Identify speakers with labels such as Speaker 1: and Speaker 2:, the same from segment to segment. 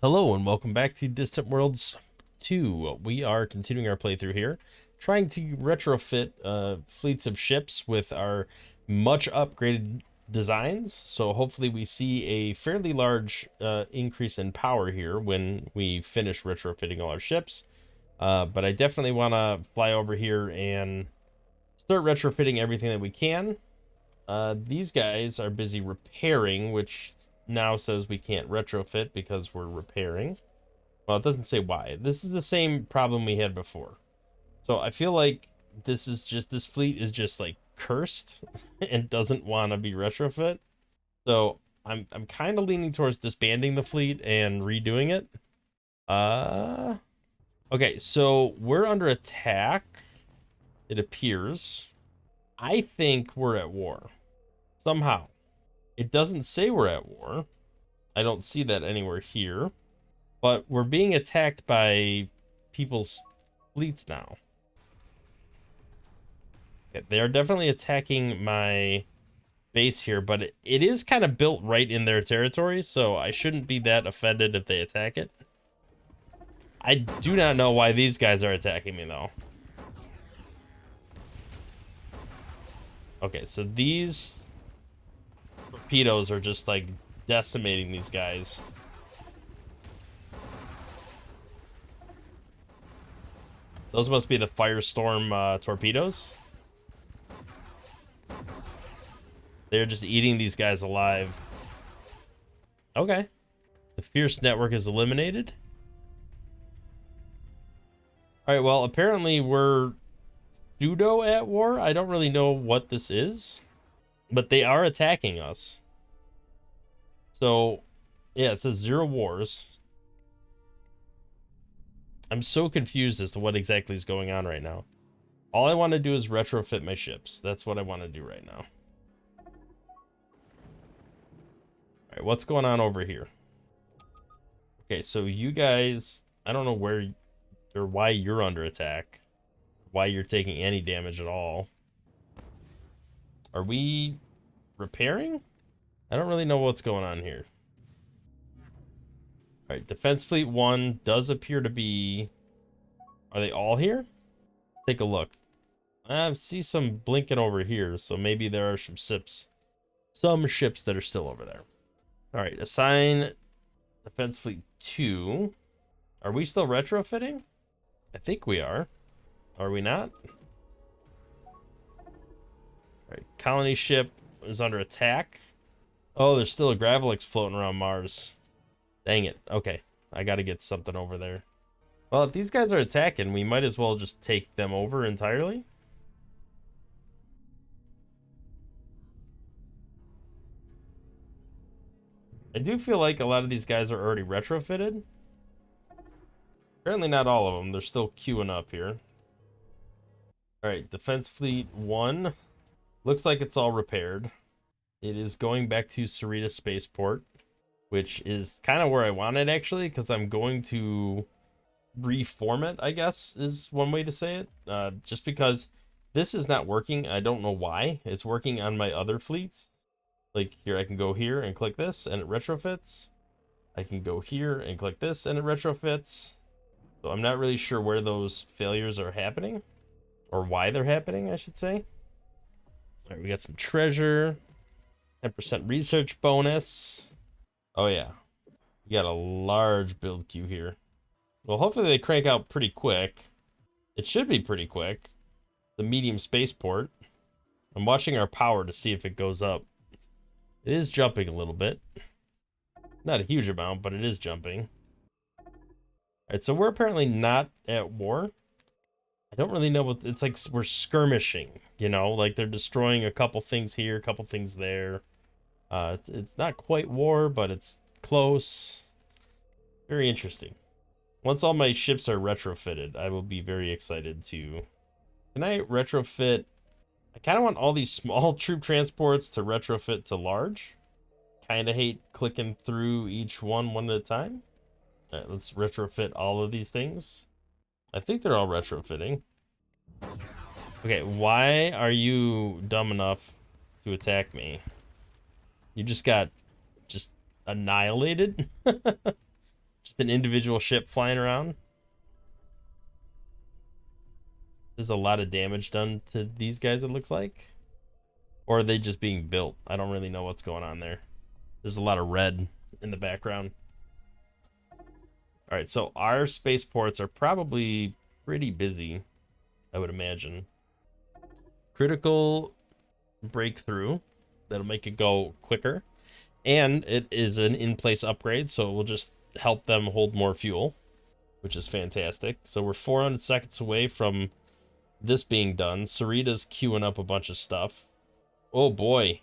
Speaker 1: Hello and welcome back to Distant Worlds 2. We are continuing our playthrough here, trying to retrofit fleets of ships with our much upgraded designs. So hopefully we see a fairly large increase in power here when we finish retrofitting all our ships. But I definitely want to fly over here and start retrofitting everything that we can. These guys are busy repairing, which now says we can't retrofit because we're repairing. Well, it doesn't say why. This is the same problem we had before. So I feel like this fleet is just like cursed and doesn't want to be retrofit. So I'm kind of leaning towards disbanding the fleet and redoing it. Uh okay, so we're under attack, it appears. I think we're at war. Somehow. It doesn't say we're at war. I don't see that anywhere here. But we're being attacked by people's fleets now. Okay, they are definitely attacking my base here, but it is kind of built right in their territory, so I shouldn't be that offended if they attack it. I do not know why these guys are attacking me, though. Okay, so these torpedoes are just, like, decimating these guys. Those must be the Firestorm torpedoes. They're just eating these guys alive. Okay. The Fierce network is eliminated. Alright, well, apparently we're pseudo at war. I don't really know what this is, but they are attacking us. So, yeah, it says 0 wars. I'm so confused as to what exactly is going on right now. All I want to do is retrofit my ships. That's what I want to do right now. Alright, what's going on over here? Okay, so you guys, I don't know where or why you're under attack. Why you're taking any damage at all. Are we repairing? I don't really know what's going on here. Alright, Defense Fleet 1 does appear to be... Are they all here? Take a look. I see some blinking over here, so maybe there are some ships that are still over there. Alright, assign Defense Fleet 2. Are we still retrofitting? I think we are. Are we not? Alright, colony ship is under attack. Oh, there's still a Gravelix floating around Mars. Dang it. Okay, I gotta get something over there. Well, if these guys are attacking, we might as well just take them over entirely. I do feel like a lot of these guys are already retrofitted. Apparently not all of them. They're still queuing up here. Alright, Defense Fleet 1. Looks like it's all repaired. It is going back to Sarita Spaceport, which is kind of where I want it, actually, because I'm going to reform it, I guess, is one way to say it. Just because this is not working. I don't know why. It's working on my other fleets. Like, here, I can go here and click this, and it retrofits. I can go here and click this, and it retrofits. So I'm not really sure where those failures are happening. Or why they're happening, I should say. Alright, we got some treasure. 10% research bonus. Oh, yeah. We got a large build queue here. Well, hopefully they crank out pretty quick. It should be pretty quick. The medium spaceport. I'm watching our power to see if it goes up. It is jumping a little bit. Not a huge amount, but it is jumping. Alright, so we're apparently not at war. I don't really know what... It's like we're skirmishing, you know? Like they're destroying a couple things here, a couple things there. It's not quite war, but it's close. Very interesting. Once all my ships are retrofitted, I will be very excited to... Can I retrofit... I kind of want all these small troop transports to retrofit to large. Kind of hate clicking through each one at a time. All right, let's retrofit all of these things. I think they're all retrofitting. Okay, why are you dumb enough to attack me? You just got annihilated. Just an individual ship flying around. There's a lot of damage done to these guys, it looks like. Or are they just being built? I don't really know what's going on there. There's a lot of red in the background. All right, so our spaceports are probably pretty busy, I would imagine. Critical breakthrough. That'll make it go quicker. And it is an in-place upgrade, so it will just help them hold more fuel, which is fantastic. So we're 400 seconds away from this being done. Sarita's queuing up a bunch of stuff. Oh boy.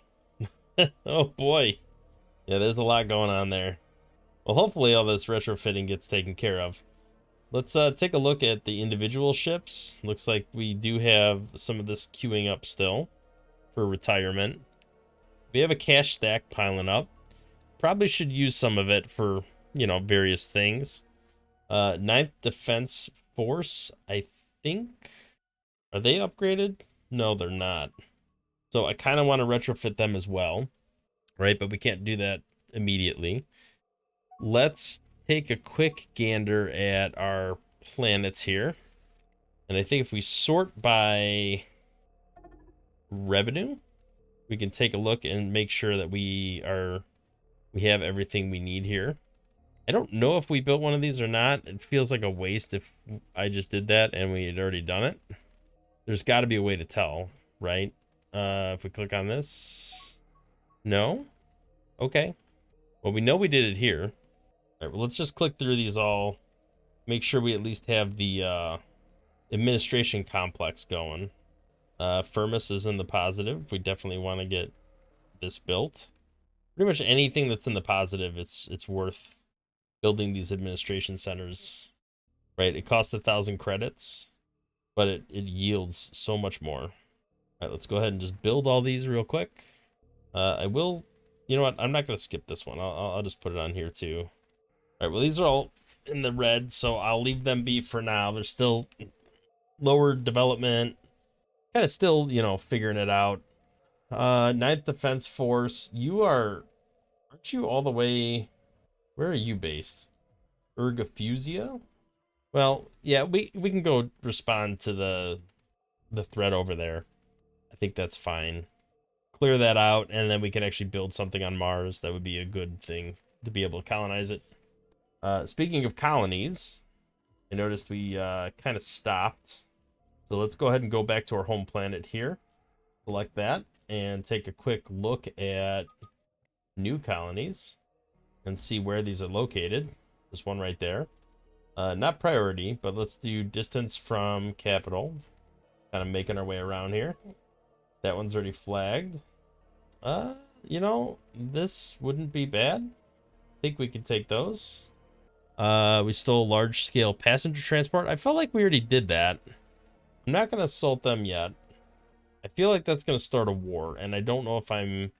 Speaker 1: Oh boy. Yeah, there's a lot going on there. Well, hopefully all this retrofitting gets taken care of. Let's take a look at the individual ships. Looks like we do have some of this queuing up still for retirement. We have a cash stack piling up. Probably should use some of it for, you know, various things. 9th Defense Force, I think. Are they upgraded? No, they're not. So I kind of want to retrofit them as well, right? But we can't do that immediately. Let's take a quick gander at our planets here. And I think if we sort by revenue, we can take a look and make sure that we have everything we need here. I don't know if we built one of these or not. It feels like a waste if I just did that and we had already done it. There's got to be a way to tell, right? If we click on this. No? Okay. Well, we know we did it here. All right, well, let's just click through these all. Make sure we at least have the administration complex going. Firmus is in the positive. We definitely want to get this built. Pretty much anything that's in the positive, it's worth building these administration centers, right? It costs 1,000 credits, but it yields so much more. All right, let's go ahead and just build all these real quick. I will, you know what? I'm not going to skip this one. I'll just put it on here too. All right, well, these are all in the red, so I'll leave them be for now. They're still lower development, kind of still, you know, figuring it out. 9th Defense Force, aren't you all the way, where are you based? Ergafusia? Well, yeah, we can go respond to the threat over there. I think that's fine. Clear that out, and then we can actually build something on Mars. That would be a good thing to be able to colonize it. Speaking of colonies, I noticed we kind of stopped. So let's go ahead and go back to our home planet here. Select that and take a quick look at new colonies and see where these are located. There's one right there. Not priority, but let's do distance from capital. Kind of making our way around here. That one's already flagged. You know, this wouldn't be bad. I think we could take those. We stole large-scale passenger transport. I felt like we already did that. I'm not going to assault them yet. I feel like that's going to start a war, and I don't know if I'm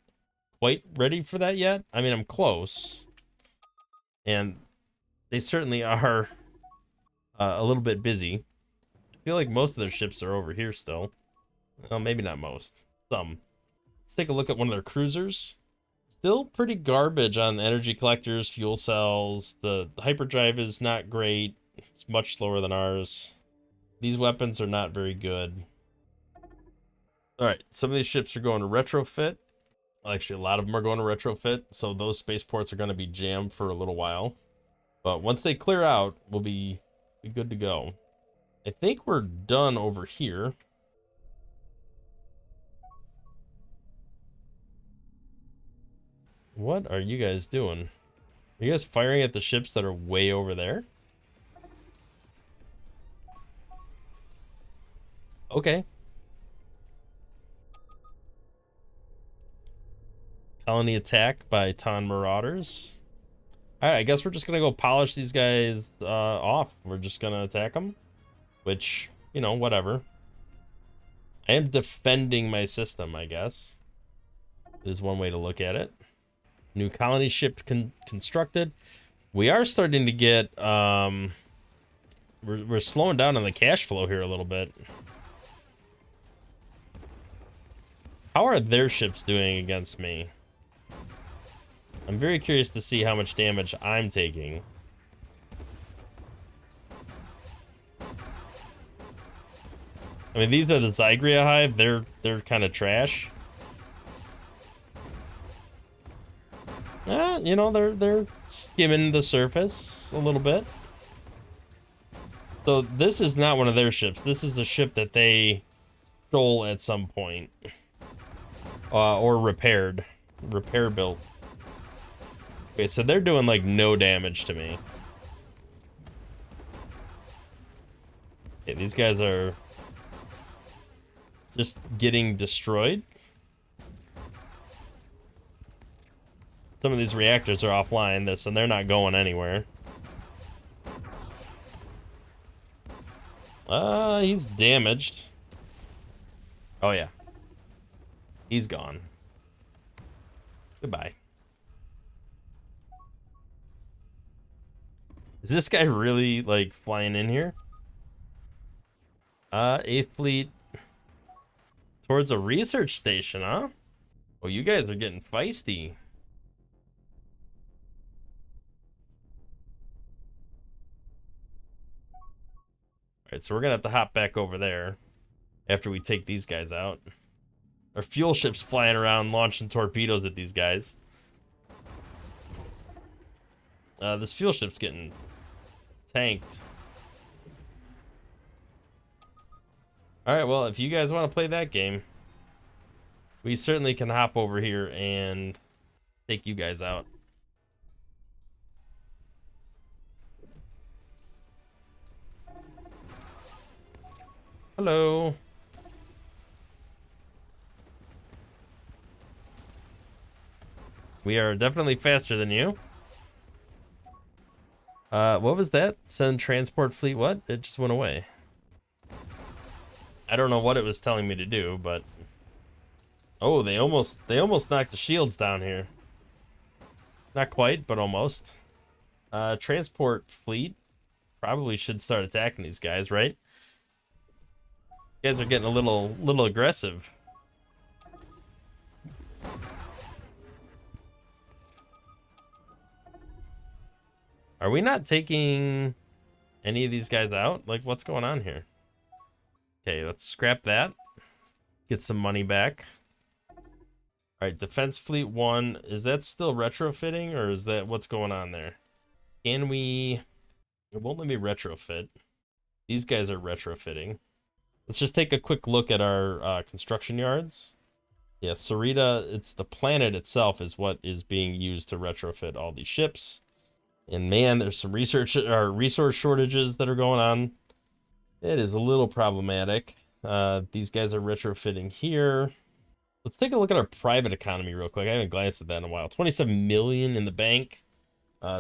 Speaker 1: quite ready for that yet. I mean, I'm close. And they certainly are a little bit busy. I feel like most of their ships are over here still. Well, maybe not most. Some. Let's take a look at one of their cruisers. Still pretty garbage on energy collectors, fuel cells. The hyperdrive is not great. It's much slower than ours. These weapons are not very good. Alright, some of these ships are going to retrofit. Actually, a lot of them are going to retrofit, so those spaceports are going to be jammed for a little while. But once they clear out, we'll be good to go. I think we're done over here. What are you guys doing? Are you guys firing at the ships that are way over there? Okay. Colony attack by Ton Marauders. Alright, I guess we're just gonna go polish these guys off. We're just gonna attack them. Which, you know, whatever. I am defending my system, I guess. Is one way to look at it. New colony ship constructed. We are starting to get we're slowing down on the cash flow here a little bit. How are their ships doing against me? I'm very curious to see how much damage I'm taking. I mean, these are the Zygria hive. They're kind of trash. You know, they're skimming the surface a little bit. So this is not one of their ships. This is a ship that they stole at some point, or repaired, repair built. Okay, so they're doing like no damage to me. Okay, these guys are just getting destroyed. Some of these reactors are offline, so they're not going anywhere. He's damaged. Oh yeah. He's gone. Goodbye. Is this guy really, like, flying in here? 8th Fleet towards a research station, huh? Oh, you guys are getting feisty. Alright, so we're gonna have to hop back over there after we take these guys out. Our fuel ship's flying around launching torpedoes at these guys. This fuel ship's getting tanked. Alright, well, if you guys want to play that game, we certainly can hop over here and take you guys out. Hello. We are definitely faster than you. What was that? Send transport fleet what? It just went away. I don't know what it was telling me to do, but... Oh, they almost knocked the shields down here. Not quite, but almost. Transport fleet probably should start attacking these guys, right? You guys are getting a little aggressive. Are we not taking any of these guys out? Like, what's going on here? Okay, let's scrap that. Get some money back. Alright, Defense Fleet 1. Is that still retrofitting, or is that what's going on there? Can we... It won't let me retrofit. These guys are retrofitting. Let's just take a quick look at our construction yards. Yeah, Sarita, it's the planet itself is what is being used to retrofit all these ships. And man, there's some resource shortages that are going on. It is a little problematic. These guys are retrofitting here. Let's take a look at our private economy real quick. I haven't glanced at that in a while. 27 million in the bank.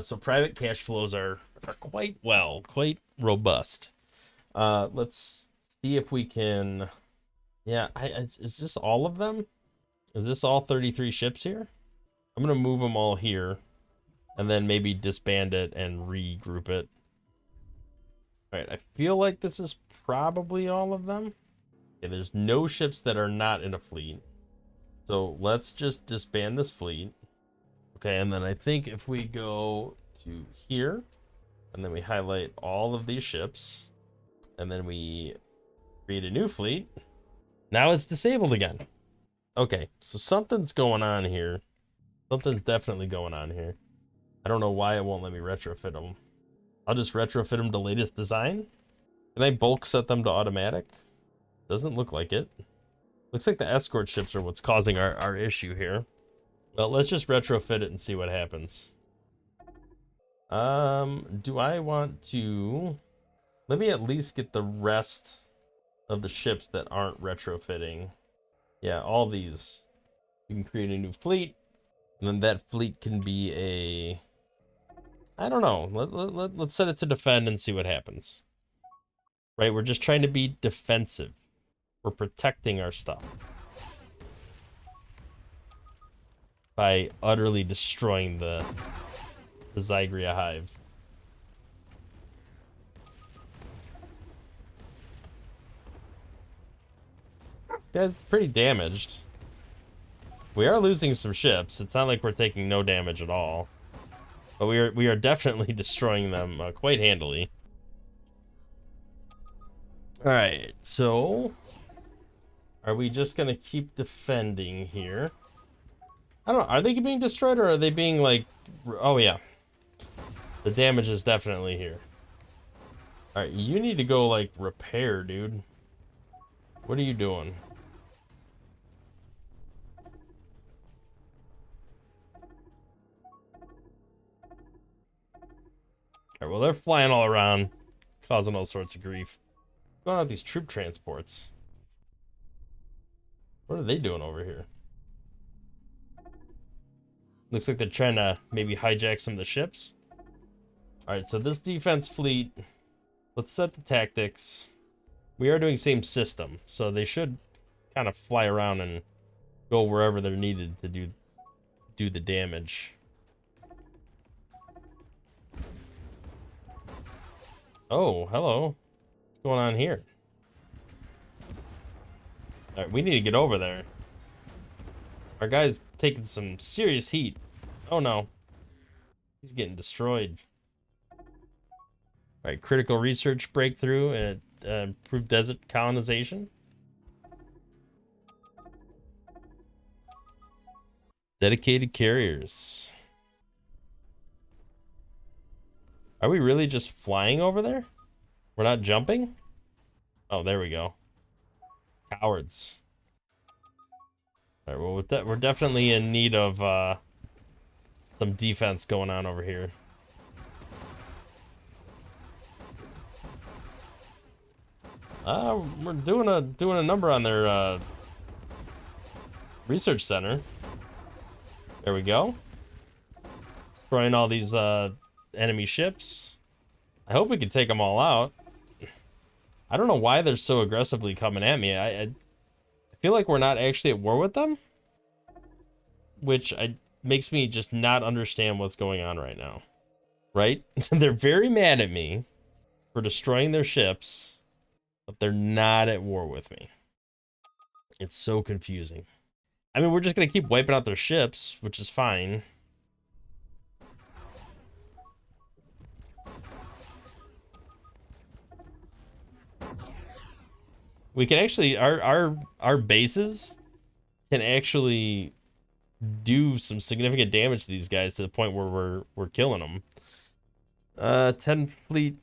Speaker 1: So private cash flows are quite robust. Let's see if we can... Yeah, is this all of them? Is this all 33 ships here? I'm going to move them all here. And then maybe disband it and regroup it. Alright, I feel like this is probably all of them. Okay, there's no ships that are not in a fleet. So let's just disband this fleet. Okay, and then I think if we go to here, and then we highlight all of these ships, and then we create a new fleet, now it's disabled again. Okay, so something's going on here. Something's definitely going on here. I don't know why it won't let me retrofit them. I'll just retrofit them to latest design. Can I bulk set them to automatic? Doesn't look like it. Looks like the escort ships are what's causing our issue here. Well, let's just retrofit it and see what happens. Do I want to... Let me at least get the rest of the ships that aren't retrofitting. Yeah, all these. You can create a new fleet. And then that fleet can be a... I don't know. Let's set it to defend and see what happens. Right, we're just trying to be defensive. We're protecting our stuff. By utterly destroying the Zygria hive. Guy's pretty damaged. We are losing some ships. It's not like we're taking no damage at all. But we are definitely destroying them quite handily. Alright, so Are we just gonna keep defending here? I don't know. Are they being destroyed or are they being like... Oh, yeah. The damage is definitely here. Alright, you need to go, like, repair, dude. What are you doing? Alright, well, they're flying all around, causing all sorts of grief. Going out these troop transports. What are they doing over here? Looks like they're trying to maybe hijack some of the ships. Alright, so this defense fleet, let's set the tactics. We are doing same system, so they should kind of fly around and go wherever they're needed to do the damage. Oh, hello. What's going on here? Alright, we need to get over there. Our guy's taking some serious heat. Oh no. He's getting destroyed. Alright, critical research breakthrough and improved desert colonization. Dedicated carriers. Are we really just flying over there? We're not jumping? Oh, there we go. Cowards. Alright, well, we're definitely in need of some defense going on over here. We're doing a number on their research center. There we go. Destroying all these enemy ships. I hope we can take them all out. I don't know why they're so aggressively coming at me. I feel like we're not actually at war with them, which makes me just not understand what's going on right now. Right? They're very mad at me for destroying their ships, but they're not at war with me. It's so confusing. I mean, we're just gonna keep wiping out their ships, which is fine. We can actually, our bases can actually do some significant damage to these guys to the point where we're killing them. 10 fleet.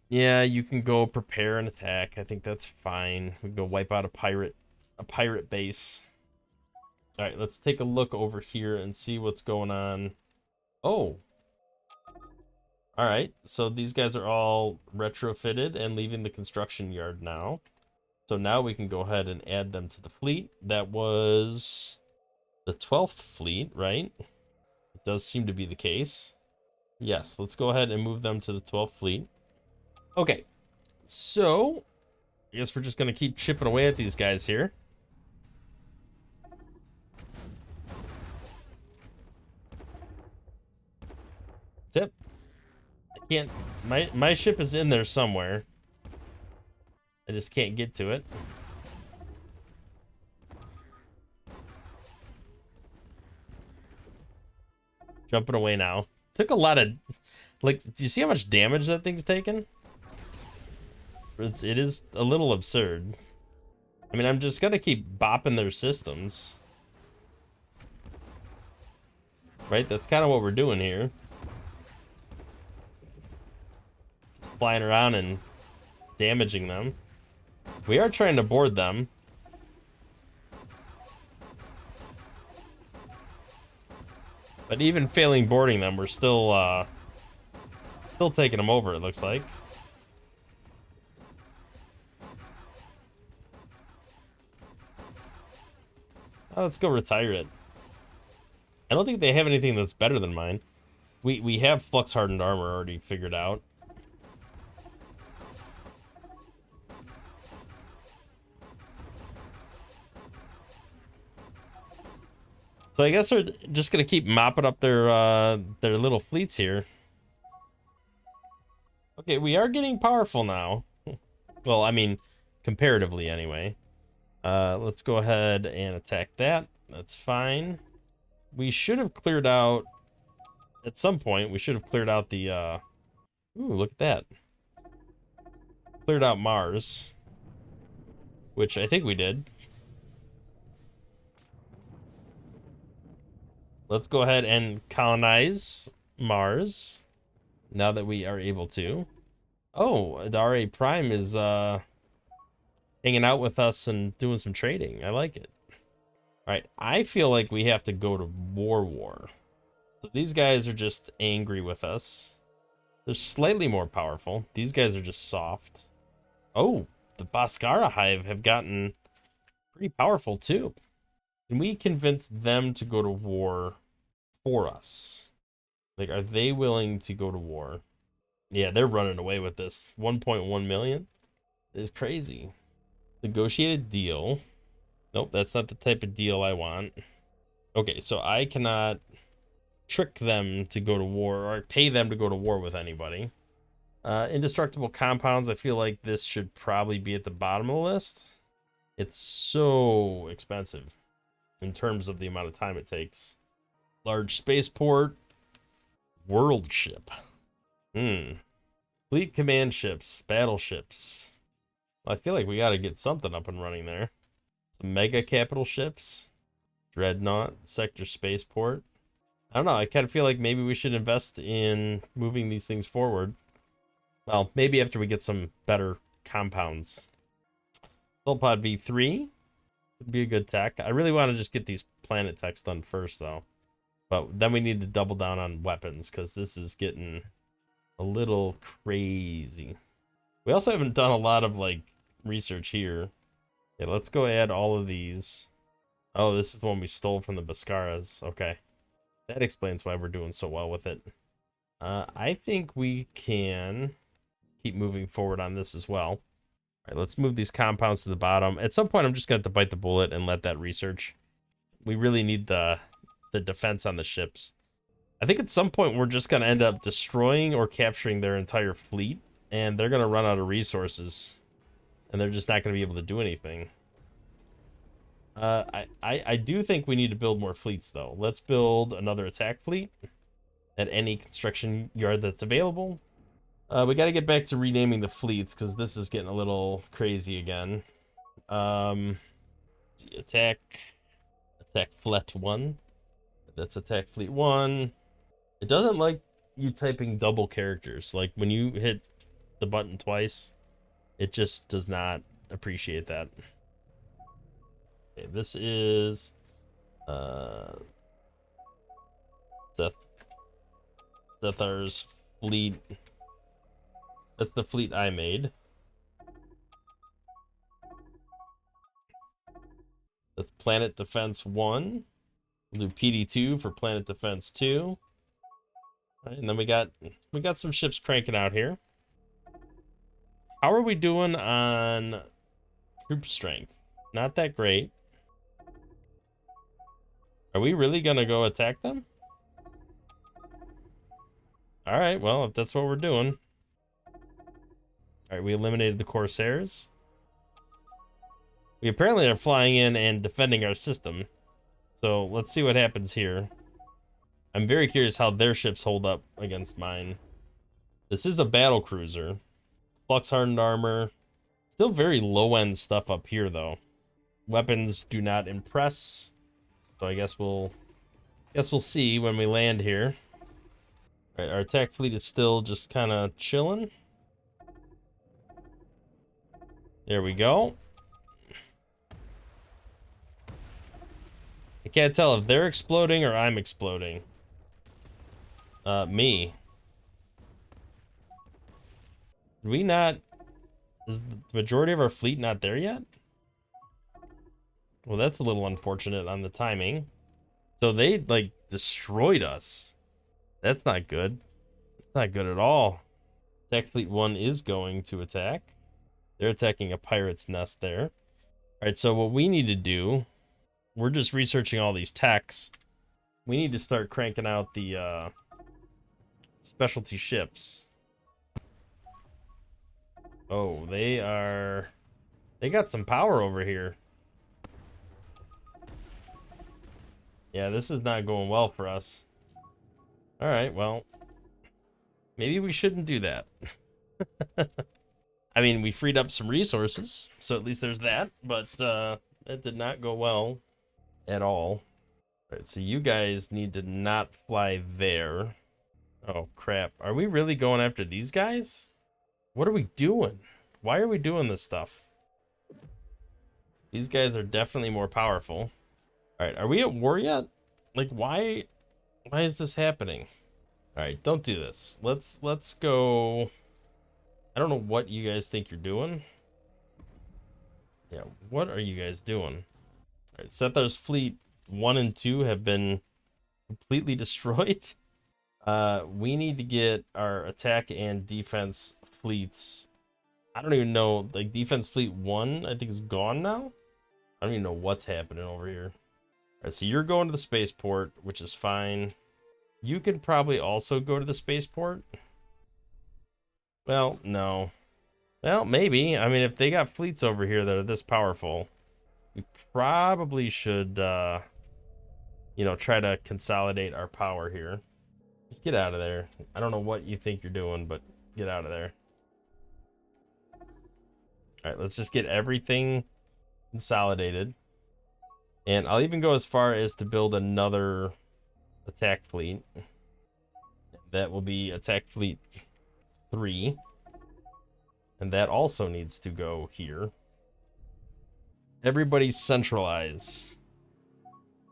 Speaker 1: Yeah, you can go prepare an attack. I think that's fine. We can go wipe out a pirate base. All right, let's take a look over here and see what's going on. Oh. All right, so these guys are all retrofitted and leaving the construction yard now. So now we can go ahead and add them to the fleet. That was the 12th fleet, right? It does seem to be the case. Yes, let's go ahead and move them to the 12th fleet. Okay, so I guess we're just going to keep chipping away at these guys here. Tip. I can't, my ship is in there somewhere. I just can't get to it. Jumping away now. Took a lot of, like, do you see how much damage that thing's taken? It is a little absurd. I mean, I'm just gonna keep bopping their systems. Right? That's kind of what we're doing here. Flying around and damaging them. We are trying to board them. But even failing boarding them, we're still taking them over, it looks like. Oh, let's go retire it. I don't think they have anything that's better than mine. We have flux hardened armor already figured out. So I guess we're just gonna keep mopping up their little fleets here. Okay, we are getting powerful now. Well, I mean, comparatively anyway. Let's go ahead and attack that. That's fine. We should have cleared out, at some point, we should have cleared out the, ooh, look at that. Cleared out Mars. Which I think we did. let's go ahead and colonize Mars now that we are able to. Oh, the RA Prime is hanging out with us and doing some trading. I like it. All right, I feel like we have to go to war. So these guys are just angry with us. They're slightly more powerful. These guys are just soft. Oh, the Bhaskara Hive have gotten pretty powerful too. Can we convince them to go to war for us? Like, are they willing to go to war? Yeah, they're running away with this. 1.1 million is crazy. Negotiated deal. Nope, that's not the type of deal I want. Okay, so I cannot trick them to go to war or pay them to go to war with anybody. Indestructible compounds, I feel like this should probably be at the bottom of the list. It's so expensive in terms of the amount of time it takes. Large spaceport, world ship. Fleet command ships, battleships. I feel like we got to get something up and running there. Some mega capital ships, dreadnought, sector spaceport. I don't know. I kind of feel like maybe we should invest in moving these things forward. Well, maybe after we get some better compounds. Pod V3 would be a good tech. I really want to just get these planet techs done first, though. But then we need to double down on weapons, because this is getting a little crazy. We also haven't done a lot of, like, research here. Yeah, let's go add all of these. Oh, this is the one we stole from the Bhaskaras. Okay. That explains why we're doing so well with it. I think we can keep moving forward on this as well. All right, let's move these compounds to the bottom. At some point, I'm just going to have to bite the bullet and let that research. We really need the defense on the ships. I think at some point, we're just going to end up destroying or capturing their entire fleet, and they're going to run out of resources, and they're just not going to be able to do anything. I do think we need to build more fleets, though. Let's build another attack fleet at any construction yard that's available. We got to get back to renaming the fleets, because this is getting a little crazy again. Attack fleet 1. That's attack fleet 1. It doesn't like you typing double characters. Like, when you hit the button twice, it just does not appreciate that. Okay, this is Sethar's fleet. That's the fleet I made. That's Planet Defense 1. We'll do PD2 for Planet Defense 2. Right, and then we got some ships cranking out here. How are we doing on troop strength? Not that great. Are we really gonna go attack them? All right, well, if that's what we're doing. All right, we eliminated the Corsairs. We apparently are flying in and defending our system. So let's see what happens here. I'm very curious how their ships hold up against mine. This is a battle cruiser. Flux hardened armor. Still very low-end stuff up here, though. Weapons do not impress. So I guess we'll see when we land here. All right, our attack fleet is still just kind of chilling. There we go. I can't tell if they're exploding or I'm exploding. Me. Did we not... Is the majority of our fleet not there yet? Well, that's a little unfortunate on the timing. So they, like, destroyed us. That's not good. It's not good at all. Attack Fleet 1 is going to attack. They're attacking a pirate's nest there. Alright, so what we need to do... We're just researching all these techs. We need to start cranking out the specialty ships. Oh, they got some power over here. Yeah, this is not going well for us. Alright, well, maybe we shouldn't do that. I mean, we freed up some resources, so at least there's that, but it did not go well at all. All right, so you guys need to not fly there. Oh, crap. Are we really going after these guys? What are we doing? Why are we doing this stuff? These guys are definitely more powerful. All right, are we at war yet? Like, why is this happening? All right, don't do this. Let's go. I don't know what you guys think you're doing. Yeah, what are you guys doing? All right, Sethar's fleet 1 and 2 have been completely destroyed. We need to get our attack and defense fleets. I don't even know, like defense fleet 1, I think is gone now. I don't even know what's happening over here. All right, so you're going to the spaceport, which is fine. You could probably also go to the spaceport. Well, no. Well, maybe. I mean, if they got fleets over here that are this powerful, we probably should, try to consolidate our power here. Just get out of there. I don't know what you think you're doing, but get out of there. All right, let's just get everything consolidated. And I'll even go as far as to build another attack fleet. That will be attack fleet 3. And that also needs to go here. Everybody centralize.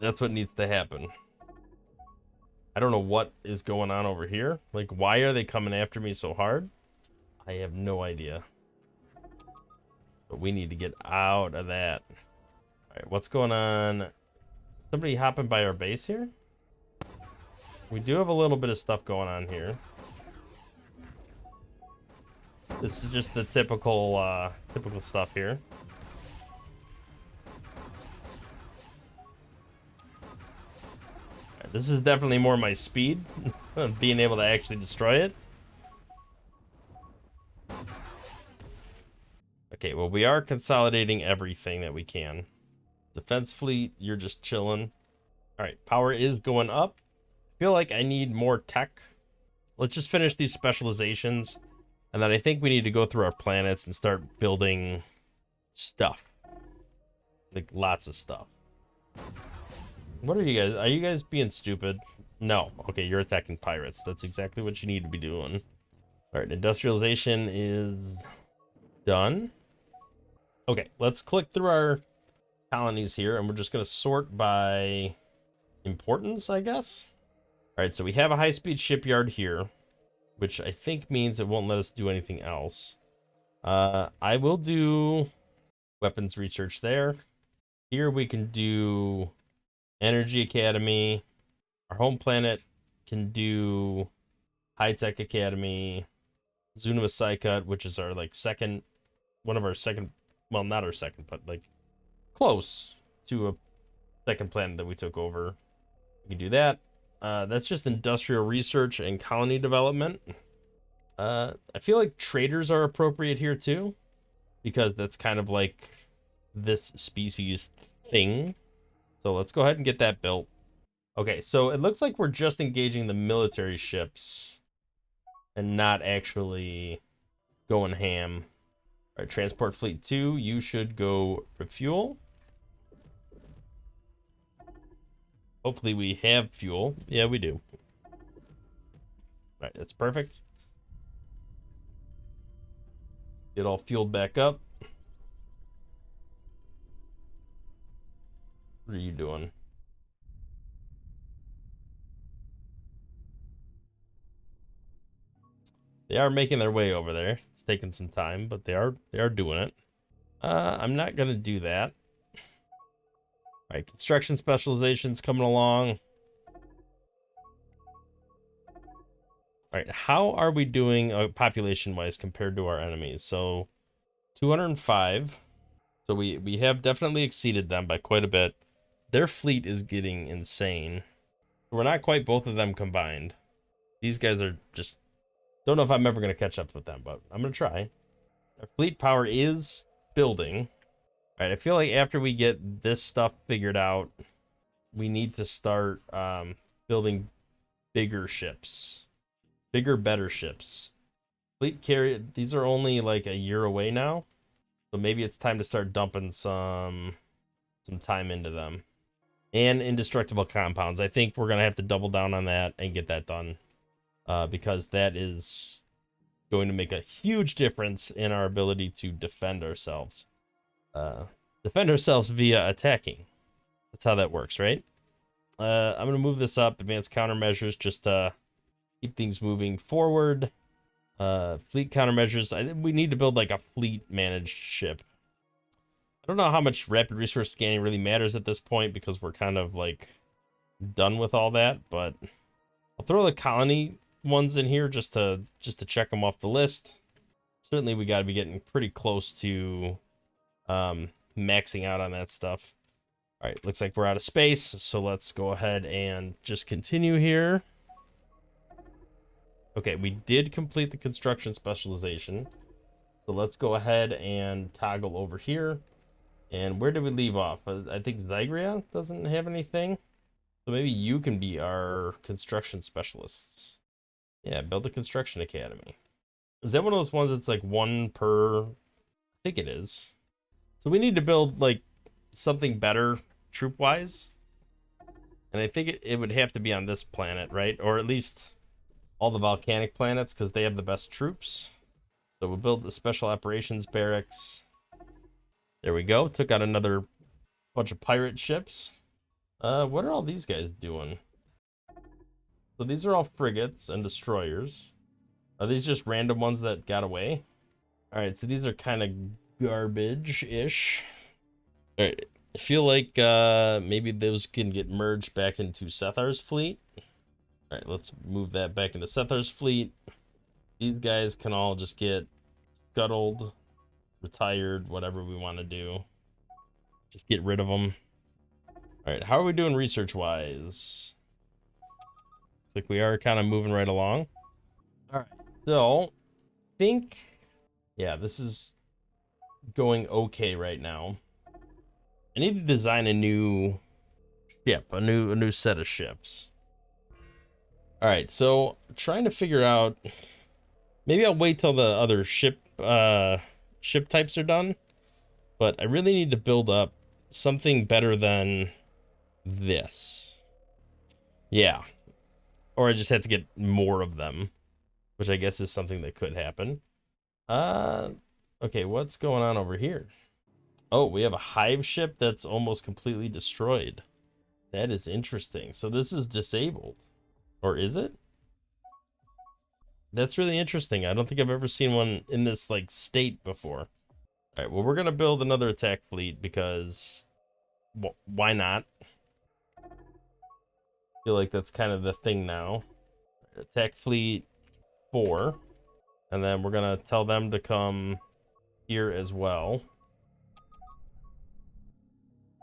Speaker 1: That's what needs to happen. I don't know what is going on over here. Like, why are they coming after me so hard? I have no idea. But we need to get out of that. All right, what's going on? Somebody hopping by our base here? We do have a little bit of stuff going on here. This is just the typical stuff here. Right, this is definitely more my speed, being able to actually destroy it. Okay, well, we are consolidating everything that we can. Defense fleet, you're just chilling. All right, power is going up. I feel like I need more tech. Let's just finish these specializations. And then I think we need to go through our planets and start building stuff. Like, lots of stuff. What are you guys? Are you guys being stupid? No. Okay, you're attacking pirates. That's exactly what you need to be doing. All right, industrialization is done. Okay, let's click through our colonies here, and we're just going to sort by importance, I guess. All right, so we have a high-speed shipyard here, which I think means it won't let us do anything else. I will do weapons research there. Here we can do Energy Academy. Our home planet can do High Tech Academy. Zunima Psycut, which is our one of our second, well, not our second, but like close to a second planet that we took over. We can do that. That's just industrial research and colony development. I feel like traders are appropriate here too, because that's kind of like this species thing. So let's go ahead and get that built. Okay, so it looks like we're just engaging the military ships and not actually going ham. All right, transport fleet 2, you should go refuel. Hopefully we have fuel. Yeah, we do. All right, that's perfect. Get all fueled back up. What are you doing? They are making their way over there. It's taking some time, but they are doing it. I'm not gonna do that. All right, construction specialization's coming along. All right, how are we doing population-wise compared to our enemies? So 205. So we have definitely exceeded them by quite a bit. Their fleet is getting insane. We're not quite both of them combined. These guys are just... Don't know if I'm ever going to catch up with them, but I'm going to try. Our fleet power is building. All right, I feel like after we get this stuff figured out, we need to start building bigger ships. Bigger, better ships. Fleet carrier, these are only like a year away now. So maybe it's time to start dumping some time into them. and indestructible compounds. I think we're going to have to double down on that and get that done, because that is going to make a huge difference in our ability to defend ourselves. Defend ourselves via attacking. That's how that works, right? I'm going to move this up, advanced countermeasures, just to keep things moving forward. Fleet countermeasures. We need to build like a fleet managed ship. I don't know how much rapid resource scanning really matters at this point because we're kind of like done with all that, but I'll throw the colony ones in here just to check them off the list. Certainly we got to be getting pretty close to maxing out on that stuff. All right, looks like we're out of space, so let's go ahead and just continue here. Okay, we did complete the construction specialization, so let's go ahead and toggle over here. And where did we leave off? I think Zygria doesn't have anything, so maybe you can be our construction specialists. Yeah, build a construction academy. Is that one of those ones that's like one per? I think it is. So we need to build like something better troop wise, and I think it would have to be on this planet, right? Or at least all the volcanic planets, because they have the best troops. So we'll build the special operations barracks. There we go. Took out another bunch of pirate ships. What are all these guys doing? So these are all frigates and destroyers. Are these just random ones that got away? All right, so these are kind of garbage-ish. All right, I feel like maybe those can get merged back into Sethar's fleet. All right, let's move that back into Sethar's fleet. These guys can all just get scuttled, retired, whatever we want to do. Just get rid of them. All right, how are we doing research-wise? Looks like we are kind of moving right along. All right, so I think, yeah, this is going okay right now. I need to design a new ship, a new set of ships. All right, so trying to figure out, maybe I'll wait till the other ship types are done, but I really need to build up something better than this. Yeah, or I just have to get more of them, which I guess is something that could happen. Okay, what's going on over here? Oh, we have a hive ship that's almost completely destroyed. That is interesting. So this is disabled. Or is it? That's really interesting. I don't think I've ever seen one in this like state before. All right, well, we're going to build another attack fleet because why not? I feel like that's kind of the thing now. Attack fleet 4. And then we're going to tell them to come here as well.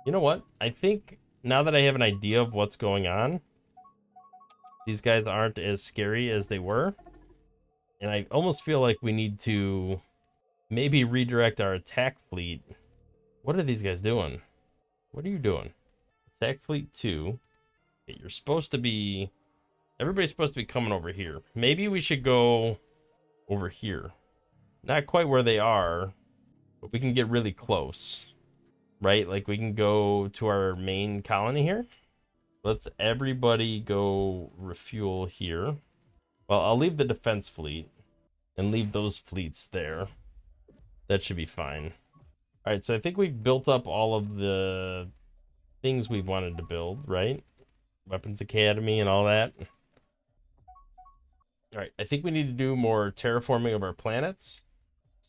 Speaker 1: You know what? I think now that I have an idea of what's going on, these guys aren't as scary as they were. And I almost feel like we need to maybe redirect our attack fleet. What are these guys doing? What are you doing? Attack fleet 2. Okay, you're supposed to be... Everybody's supposed to be coming over here. Maybe we should go over here. Not quite where they are, but we can get really close. Right? Like we can go to our main colony here. Let's everybody go refuel here. Well, I'll leave the defense fleet and leave those fleets there. That should be fine. All right, so I think we've built up all of the things we wanted to build, right? Weapons Academy and all that. All right, I think we need to do more terraforming of our planets.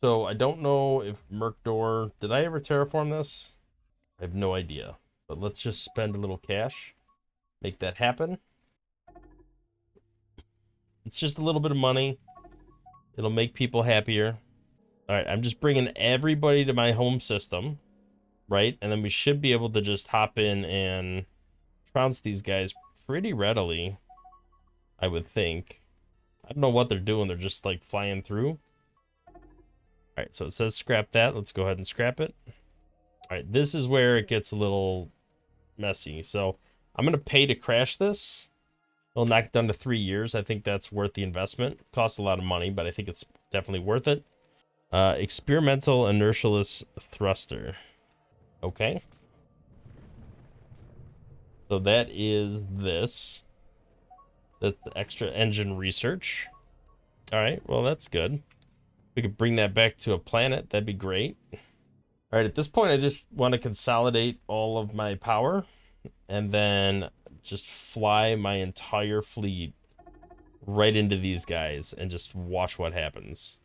Speaker 1: So I don't know if Mercdor... Did I ever terraform this? I have no idea. But let's just spend a little cash. Make that happen. It's just a little bit of money. It'll make people happier. All right, I'm just bringing everybody to my home system, right? And then we should be able to just hop in and trounce these guys pretty readily, I would think. I don't know what they're doing. They're just like flying through. All right, so it says scrap that. Let's go ahead and scrap it. All right, this is where it gets a little messy. So I'm going to pay to crash this. It'll knock it down to 3 years. I think that's worth the investment. Costs a lot of money, but I think it's definitely worth it. Experimental inertialess thruster. Okay. So that is this. That's the extra engine research. All right, well, that's good. We could bring that back to a planet. That'd be great. All right, at this point, I just want to consolidate all of my power and then just fly my entire fleet right into these guys and just watch what happens.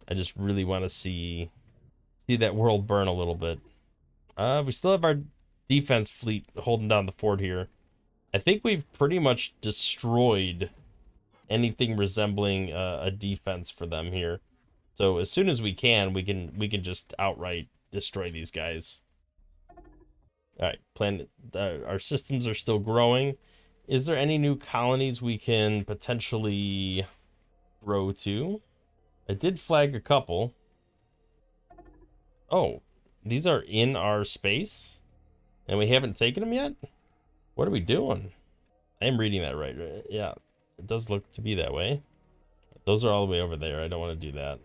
Speaker 1: I just really want to see that world burn a little bit. We still have our defense fleet holding down the fort here. I think we've pretty much destroyed anything resembling a defense for them here. So as soon as we can just outright destroy these guys. All right, our systems are still growing. Is there any new colonies we can potentially grow to? I did flag a couple. Oh, these are in our space? And we haven't taken them yet? What are we doing? I am reading that right? Yeah, it does look to be that way. Those are all the way over there. I don't want to do that.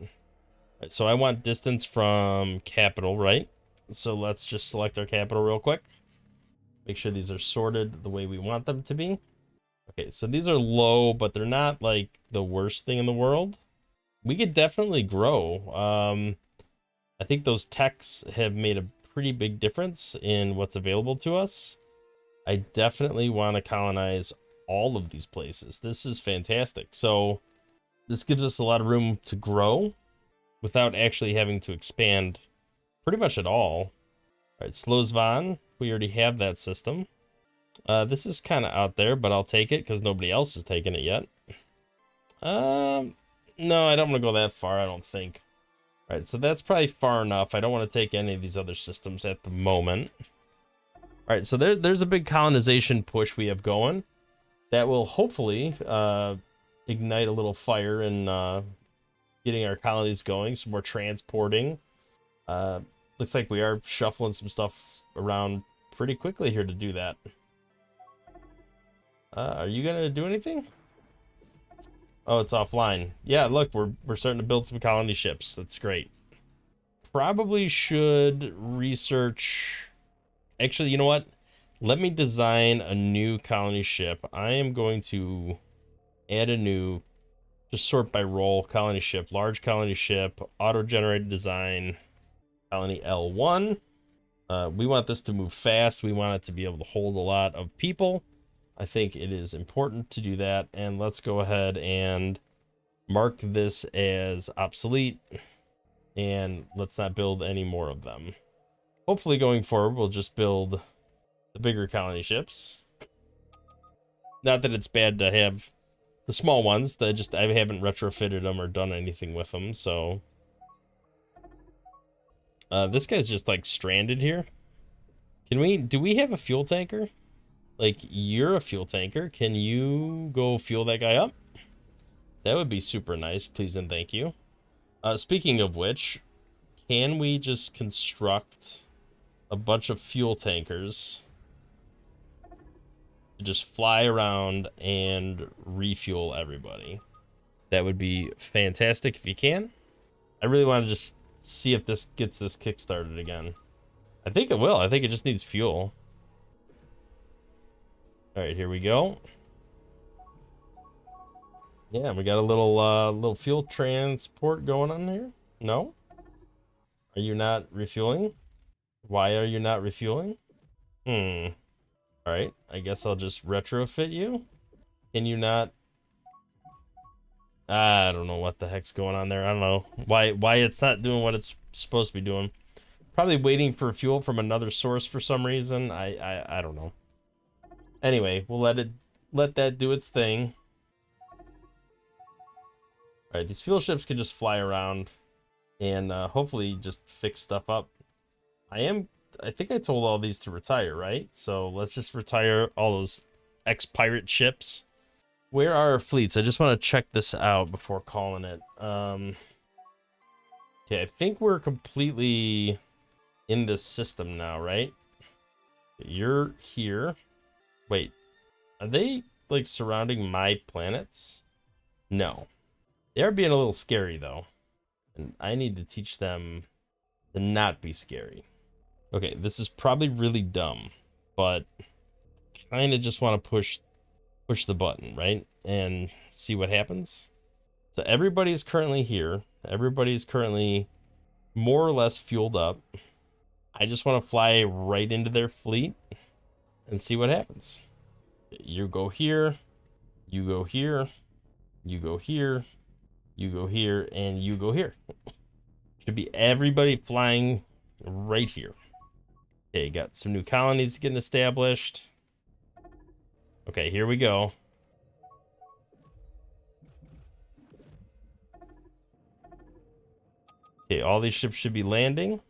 Speaker 1: Right, so I want distance from capital, right? So let's just select our capital real quick. Make sure these are sorted the way we want them to be. Okay, so these are low, but they're not like the worst thing in the world. We could definitely grow. I think those techs have made a pretty big difference in what's available to us. I definitely want to colonize all of these places. This is fantastic. So this gives us a lot of room to grow without actually having to expand pretty much at all. All right, Slozvan, we already have that system. This is kind of out there, but I'll take it because nobody else has taken it yet. No, I don't want to go that far, I don't think. All right, so that's probably far enough. I don't want to take any of these other systems at the moment. All right, so there's a big colonization push we have going that will hopefully ignite a little fire in getting our colonies going, some more transporting. Looks like we are shuffling some stuff around pretty quickly here to do that. Are you gonna do anything? Oh, it's offline. Yeah, look, we're starting to build some colony ships. That's great. Probably should research. Actually, you know what? Let me design a new colony ship. I am going to add a new, just sort by role, colony ship, large colony ship, auto-generated design, colony L1. We want this to move fast. We want it to be able to hold a lot of people. I think it is important to do that. And let's go ahead and mark this as obsolete. And let's not build any more of them. Hopefully going forward, we'll just build the bigger colony ships. Not that it's bad to have the small ones. I haven't retrofitted them or done anything with them. So this guy's just like stranded here. Do we have a fuel tanker? Like, you're a fuel tanker. Can you go fuel that guy up? That would be super nice. Please and thank you. Speaking of which, can we just construct a bunch of fuel tankers to just fly around and refuel everybody? That would be fantastic if you can. I really want to just see if this gets this kickstarted again. I think it will. I think it just needs fuel. All right, here we go. Yeah, we got a little fuel transport going on here. No? Are you not refueling? Why are you not refueling? All right, I guess I'll just retrofit you. Can you not? I don't know what the heck's going on there. I don't know why it's not doing what it's supposed to be doing. Probably waiting for fuel from another source for some reason. I don't know. Anyway, we'll let that do its thing. All right, these fuel ships can just fly around and hopefully just fix stuff up. I think I told all these to retire, right? So let's just retire all those ex-pirate ships. Where are our fleets? I just want to check this out before calling it. Okay, I think we're completely in this system now, right? You're here. Wait, are they like surrounding my planets? No. They are being a little scary though. And I need to teach them to not be scary. Okay, this is probably really dumb, but kind of just want to push the button, right? And see what happens. So everybody's currently here. Everybody's currently more or less fueled up. I just want to fly right into their fleet and see what happens. You go here, you go here, you go here, you go here, and you go here. Should be everybody flying right here. Okay, got some new colonies getting established. Okay, here we go. Okay, all these ships should be landing.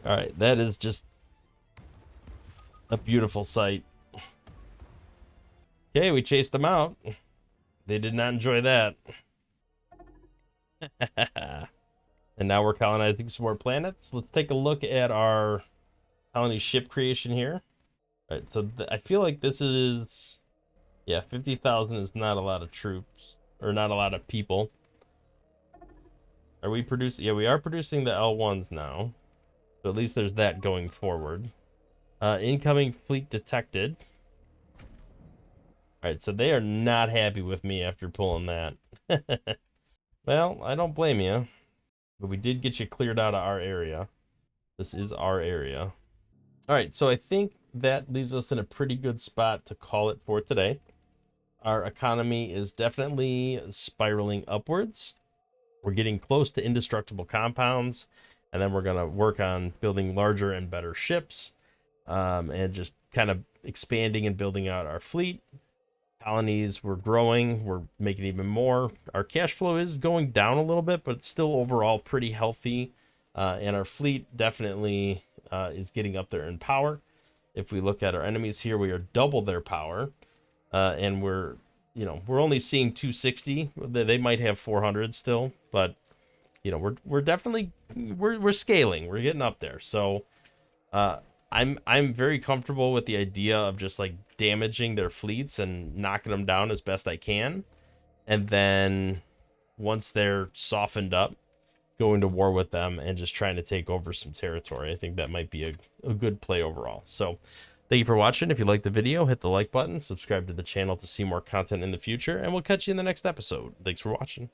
Speaker 1: All right, that is just a beautiful sight. Okay, we chased them out. They did not enjoy that. And now we're colonizing some more planets. Let's take a look at our colony ship creation here. All right, so I feel like this is, yeah, 50,000 is not a lot of troops, or not a lot of people. Are we producing? Yeah, we are producing the L1s now. So at least there's that going forward. Incoming fleet detected. All right, so they are not happy with me after pulling that. Well, I don't blame you. But we did get you cleared out of our area. This is our area. All right, so I think that leaves us in a pretty good spot to call it for today. Our economy is definitely spiraling upwards. We're getting close to indestructible compounds, and then we're going to work on building larger and better ships, and just kind of expanding and building out our fleet. Colonies, we're growing, we're making even more. Our cash flow is going down a little bit, but it's still overall pretty healthy. And our fleet definitely is getting up there in power. If we look at our enemies here, we are double their power. And we're only seeing 260. They might have 400 still, but we're definitely we're scaling. We're getting up there. So I'm very comfortable with the idea of just like damaging their fleets and knocking them down as best I can, and then once they're softened up, going to war with them and just trying to take over some territory. I think that might be a good play overall. So thank you for watching. If you liked the video, hit the like button, subscribe to the channel to see more content in the future, and we'll catch you in the next episode. Thanks for watching.